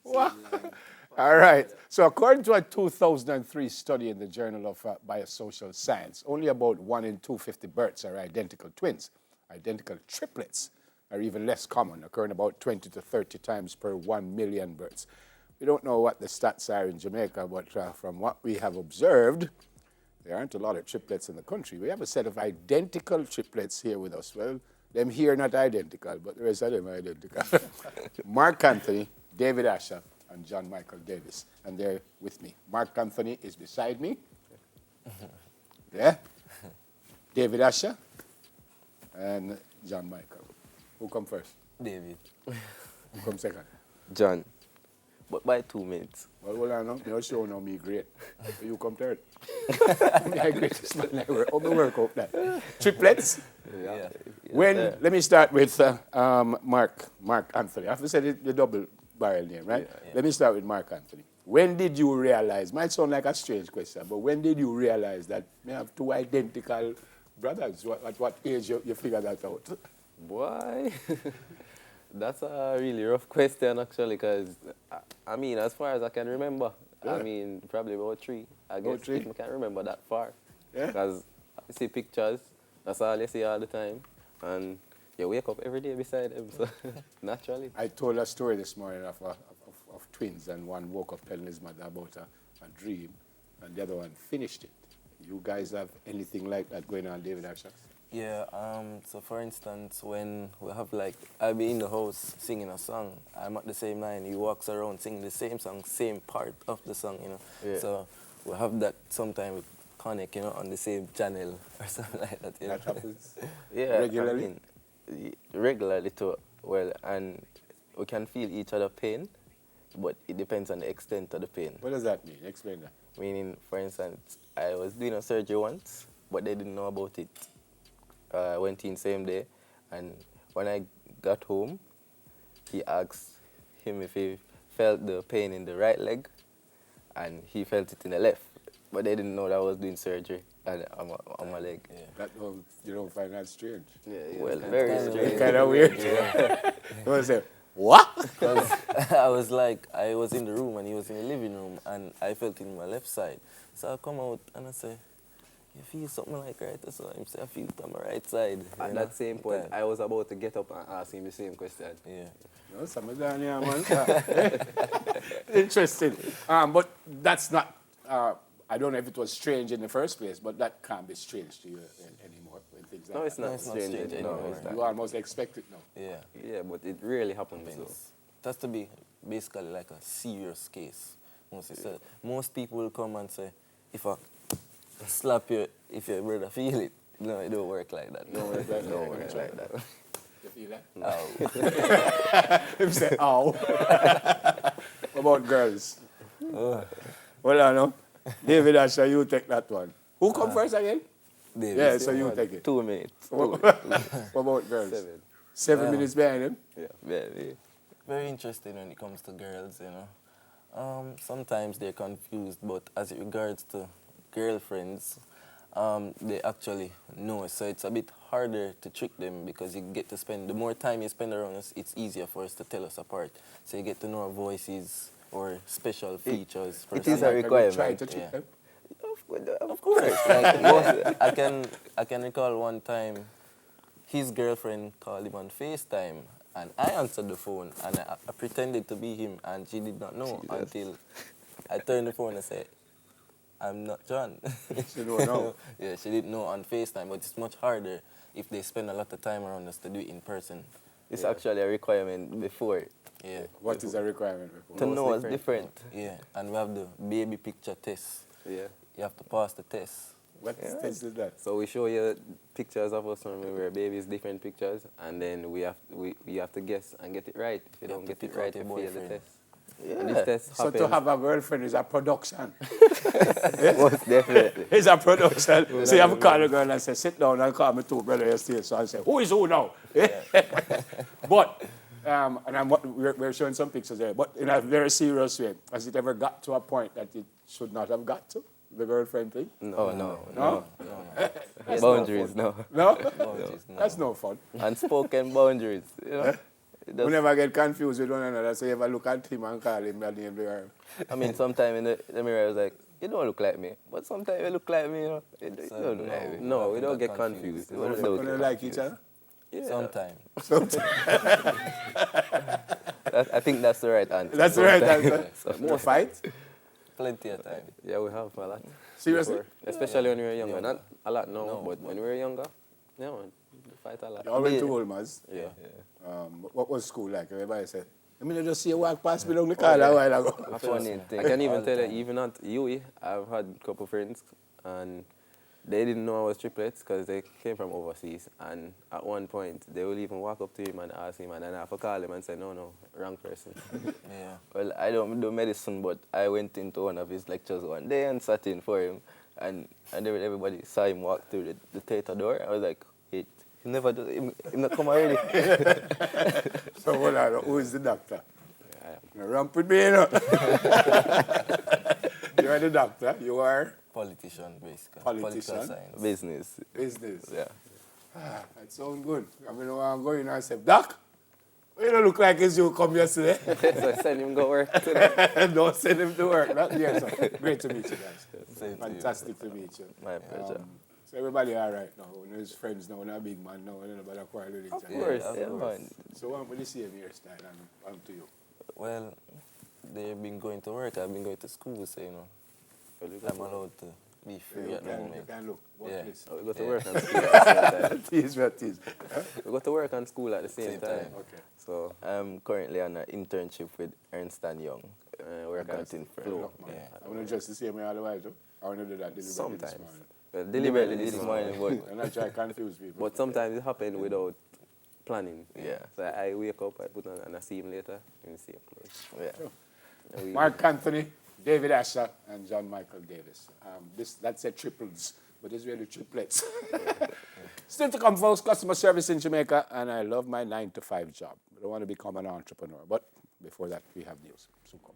Wow. All right. So according to a 2003 study in the Journal of Biosocial Science, only about 1 in 250 births are identical twins. Identical triplets are even less common, occurring about 20 to 30 times per 1 million births. We don't know what the stats are in Jamaica, but from what we have observed, there aren't a lot of triplets in the country. We have a set of identical triplets here with us. Well, them here not identical, but the rest of them are identical. Mark Anthony, David Asher, and John Michael Davis. And they're with me. Mark Anthony is beside me. Yeah. David Asher and John Michael. Who come first? David. Who come second? John. But by 2 minutes. Well, hold on now. You show now me great. So you come third. Me I greatest man ever. How me work out that? Triplets? Yeah. Let me start with Mark Anthony. I have to say the double barrel name, right? Yeah. Let me start with Mark Anthony. When did you realize, might sound like a strange question, but when did you realize that you have two identical brothers? At what age you figure that out? Boy, that's a really rough question actually, because I mean, as far as I can remember, Yeah. I mean, probably about 3. I About guess 3? if I can't remember that far. Yeah. Because I see pictures, that's all you see all the time, and you wake up every day beside them, so naturally. I told a story this morning of twins, and one woke up telling his mother about a dream, and the other one finished it. You guys have anything like that going on, David Asher? Yeah, so for instance, when we have like, I'll be in the house singing a song, I'm at the same line, he walks around singing the same song, same part of the song, you know. Yeah. So we have that sometimes with connect, you know, on the same channel or something like that, you know. That happens Yeah, regularly? I mean, regularly too. Well, and we can feel each other pain, but it depends on the extent of the pain. What does that mean? Explain that. Meaning, for instance, I was doing a surgery once, but they didn't know about it. I went in same day, and when I got home, he asked him if he felt the pain in the right leg, and he felt it in the left. But they didn't know that I was doing surgery on my leg. Yeah. That you don't find that strange? Well, very strange. Kind of weird. You want to say, what? Because I was in the room and he was in the living room and I felt it in my left side. So I come out and I say, you feel something like right? So I say, I feel it on my right side. At that same point, I was about to get up and ask him the same question. Yeah. No, something down here, man. Interesting. But that's not, I don't know if it was strange in the first place, but that can't be strange to you anymore when things like No, it's that. not No, it's not strange strange anymore. anymore. it's not. You almost expect it now. Yeah. Yeah, but it really happens. So. It has to be basically like a serious case. Most people will come and say, if I slap you, if your brother feel it. No, it don't work like that. Don't work like that. Don't work like that. You feel that? Ow. Him say, ow. What about girls? Well, I know. David Asher, you take that one. Who come first again? David. Yeah, so you take it. 2 minutes. What about girls? 7. 7 minutes behind him? Yeah, very. Very interesting when it comes to girls, you know. Sometimes they're confused, but as it regards to girlfriends, they actually know. So it's a bit harder to trick them because you get to spend, the more time you spend around us, it's easier for us to tell us apart. So you get to know our voices or special features. it is a Have you requirement. tried to trick Yeah. them? Of course. Like, I can recall one time his girlfriend called him on FaceTime and I answered the phone and I pretended to be him and she did not know until I turned the phone and said, I'm not John. She don't know. Yeah, she didn't know on FaceTime, but it's much harder if they spend a lot of time around us to do it in person. It's actually a requirement before. Yeah. What is a requirement? To Before? know it's different. Yeah, and we have the baby picture test. Yeah. You have to pass the test. What test is that? So we show you pictures of us when we were babies, different pictures, and then we have to guess and get it right. If you don't have to get it pick out right, your you fail the boyfriend. test. And this test So happens. to have a girlfriend is a production. Most definitely. It's a production. So you have to call a girl and say, sit down and call me two brother yesterday. So I say, who is who now? But, we're showing some pictures there, but in a very serious way, has it ever got to a point that it should not have got to, the girlfriend thing? No. That's Boundaries, no no. fun. No? Boundaries, no. That's no fun. Unspoken boundaries, you know? does- We never get confused with one another, so you ever look at him and call him by the name they are. I mean, sometimes in the mirror, I was like, you don't look like me. But sometimes you look like me, you know. You don't look like me. No, we don't get confused. We don't You get don't like each confused. other? Yeah. Sometimes. I think that's the right answer. That's the right answer. So- More fights? Plenty of time. Yeah, we have a lot. Seriously? Before. Especially when we were younger. Yeah. Not a lot now, No, but when we were younger, yeah, man, we fight a lot. You all went to Olmaz. Yeah. What was school like? Everybody said, I mean, I just see you walk past me down the car a while ago. A funny me. thing. I can All even the tell you, time. even at UE, I've had a couple friends, and they didn't know I was triplets because they came from overseas. And at one point, they will even walk up to him and ask him, and then I have to call him and say, no, wrong person. Yeah. Well, I don't do medicine, but I went into one of his lectures one day and sat in for him, and everybody saw him walk through the theater door. I was like, wait, he never do, him not come already. So hold on, who is the doctor? Yeah. You ramp with me, you know. You are the doctor. You are Politician, basically. Politician? Political science. Business. business. Yeah. That sounds good. I mean, I'm going and I said, Doc, you don't look like it's you come yesterday. So I send him go work today. Don't send him to work. Yes, sir. Great to meet you guys. Same to you. Fantastic to meet you. My pleasure. So everybody all right now. When there's friends now, when a big man now, when nobody quarrel with each Of other. course, of yeah, course. man. So what would you say in your style and to you? Well, they've been going to work, I've been going to school, so, you know, Well, we go I'm to- allowed to be free You at the can moment. look. Yeah. Workplace. we go to work and school at the same time. Tease, what tease. We go to work and school at the same Same time. time. Okay. So I'm currently on an internship with Ernst and Young. We're accounting firm. Look, man. Yeah. I want to just the same way all the while, too. I want to do that deliberately Sometimes. this morning. Well, deliberately this morning, And I try to confuse people. but sometimes it happens without planning. Yeah. So I wake up, I put on, and I see him later in the same clothes. Yeah. And we- Mark Anthony, David Asher, and John Michael Davis. That's a triples, but it's really triplets. Still to come, folks, customer service in Jamaica, and I love my 9-to-5 job. I don't want to become an entrepreneur, but before that, we have news. Soon come.